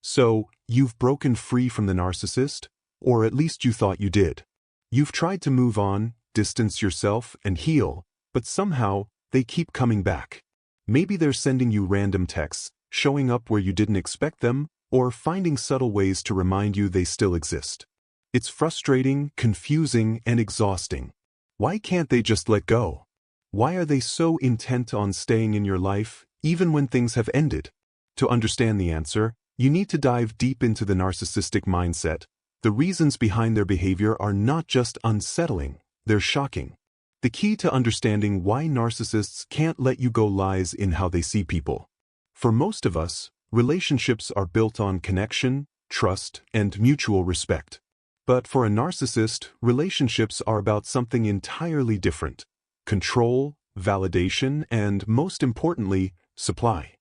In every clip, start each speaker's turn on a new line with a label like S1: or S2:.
S1: So, you've broken free from the narcissist, or at least you thought you did. You've tried to move on, distance yourself, and heal, but somehow, they keep coming back. Maybe they're sending you random texts, showing up where you didn't expect them, or finding subtle ways to remind you they still exist. It's frustrating, confusing, and exhausting. Why can't they just let go? Why are they so intent on staying in your life, even when things have ended? To understand the answer, you need to dive deep into the narcissistic mindset. The reasons behind their behavior are not just unsettling, they're shocking. The key to understanding why narcissists can't let you go lies in how they see people. For most of us, relationships are built on connection, trust, and mutual respect. But for a narcissist, relationships are about something entirely different: control, validation, and, most importantly, supply.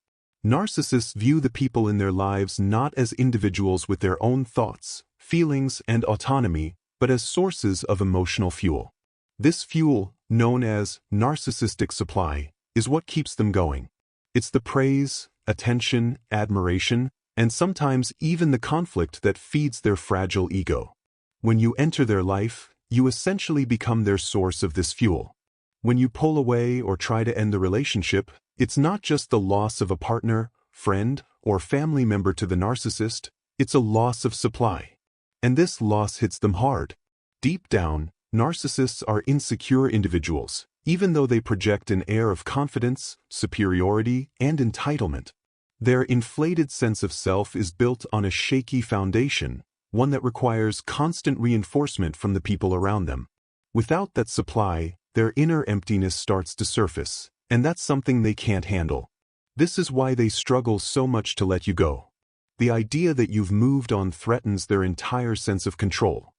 S1: Narcissists view the people in their lives not as individuals with their own thoughts, feelings, and autonomy, but as sources of emotional fuel. This fuel, known as narcissistic supply, is what keeps them going. It's the praise, attention, admiration, and sometimes even the conflict that feeds their fragile ego. When you enter their life, you essentially become their source of this fuel. When you pull away or try to end the relationship, it's not just the loss of a partner, friend, or family member to the narcissist, it's a loss of supply. And this loss hits them hard. Deep down, narcissists are insecure individuals, even though they project an air of confidence, superiority, and entitlement. Their inflated sense of self is built on a shaky foundation, one that requires constant reinforcement from the people around them. Without that supply, their inner emptiness starts to surface, and that's something they can't handle. This is why they struggle so much to let you go. The idea that you've moved on threatens their entire sense of control.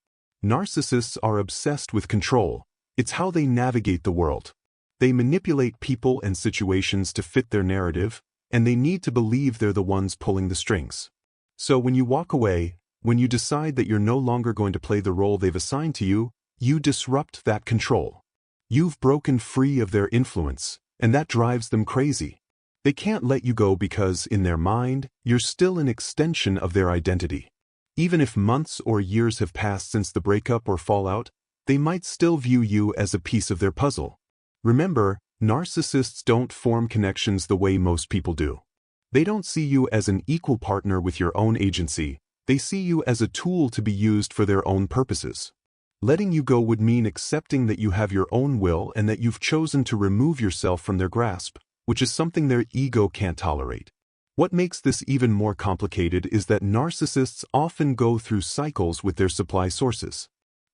S1: Narcissists are obsessed with control. It's how they navigate the world. They manipulate people and situations to fit their narrative, and they need to believe they're the ones pulling the strings. So when you walk away, when you decide that you're no longer going to play the role they've assigned to you, you disrupt that control. You've broken free of their influence, and that drives them crazy. They can't let you go because, in their mind, you're still an extension of their identity. Even if months or years have passed since the breakup or fallout, they might still view you as a piece of their puzzle. Remember, narcissists don't form connections the way most people do. They don't see you as an equal partner with your own agency. They see you as a tool to be used for their own purposes. Letting you go would mean accepting that you have your own will and that you've chosen to remove yourself from their grasp, which is something their ego can't tolerate. What makes this even more complicated is that narcissists often go through cycles with their supply sources.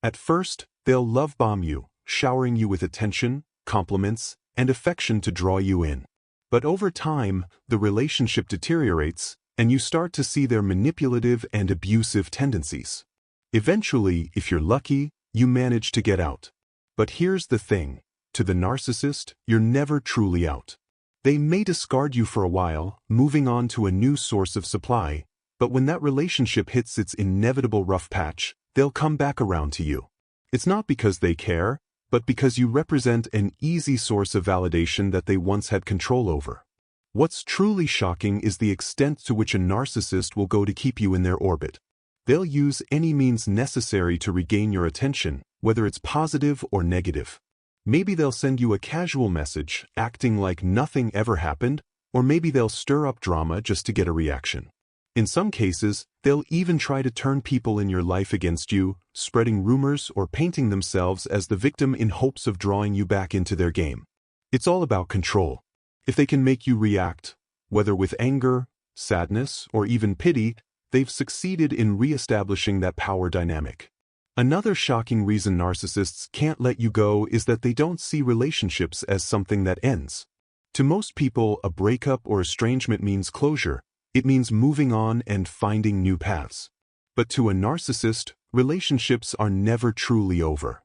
S1: At first, they'll love bomb you, showering you with attention, compliments, and affection to draw you in. But over time, the relationship deteriorates, and you start to see their manipulative and abusive tendencies. Eventually, if you're lucky, you manage to get out. But here's the thing: to the narcissist, you're never truly out. They may discard you for a while, moving on to a new source of supply, but when that relationship hits its inevitable rough patch, they'll come back around to you. It's not because they care, but because you represent an easy source of validation that they once had control over. What's truly shocking is the extent to which a narcissist will go to keep you in their orbit. They'll use any means necessary to regain your attention, whether it's positive or negative. Maybe they'll send you a casual message, acting like nothing ever happened, or maybe they'll stir up drama just to get a reaction. In some cases, they'll even try to turn people in your life against you, spreading rumors or painting themselves as the victim in hopes of drawing you back into their game. It's all about control. If they can make you react, whether with anger, sadness, or even pity, they've succeeded in re-establishing that power dynamic. Another shocking reason narcissists can't let you go is that they don't see relationships as something that ends. To most people, a breakup or estrangement means closure. It means moving on and finding new paths. But to a narcissist, relationships are never truly over.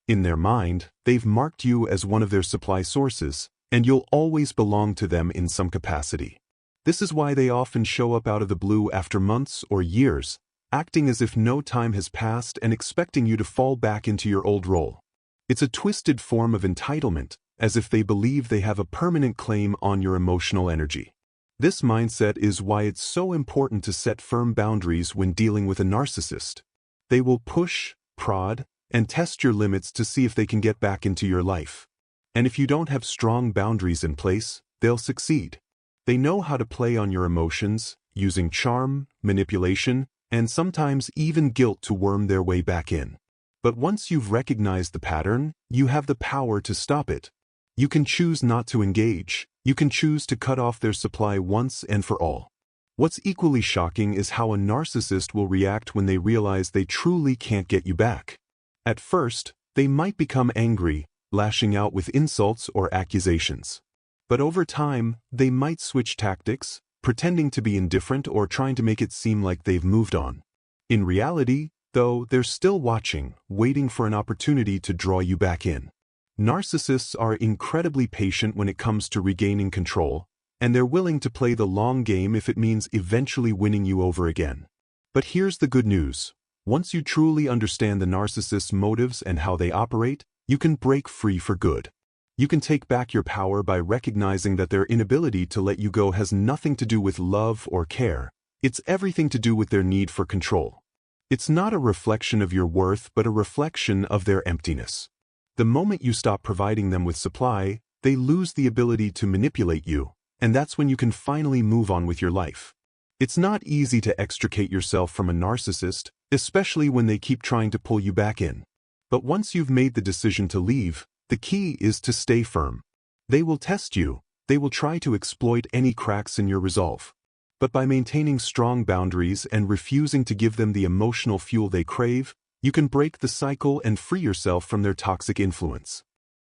S1: In their mind, they've marked you as one of their supply sources, and you'll always belong to them in some capacity. This is why they often show up out of the blue after months or years, acting as if no time has passed and expecting you to fall back into your old role. It's a twisted form of entitlement, as if they believe they have a permanent claim on your emotional energy. This mindset is why it's so important to set firm boundaries when dealing with a narcissist. They will push, prod, and test your limits to see if they can get back into your life. And if you don't have strong boundaries in place, they'll succeed. They know how to play on your emotions, using charm, manipulation, and sometimes even guilt to worm their way back in. But once you've recognized the pattern, you have the power to stop it. You can choose not to engage. You can choose to cut off their supply once and for all. What's equally shocking is how a narcissist will react when they realize they truly can't get you back. At first, they might become angry, lashing out with insults or accusations. But over time, they might switch tactics, pretending to be indifferent or trying to make it seem like they've moved on. In reality, though, they're still watching, waiting for an opportunity to draw you back in. Narcissists are incredibly patient when it comes to regaining control, and they're willing to play the long game if it means eventually winning you over again. But here's the good news. Once you truly understand the narcissist's motives and how they operate, you can break free for good. You can take back your power by recognizing that their inability to let you go has nothing to do with love or care. It's everything to do with their need for control. It's not a reflection of your worth, but a reflection of their emptiness. The moment you stop providing them with supply, they lose the ability to manipulate you, and that's when you can finally move on with your life. It's not easy to extricate yourself from a narcissist, especially when they keep trying to pull you back in. But once you've made the decision to leave, the key is to stay firm. They will test you. They will try to exploit any cracks in your resolve. But by maintaining strong boundaries and refusing to give them the emotional fuel they crave, you can break the cycle and free yourself from their toxic influence.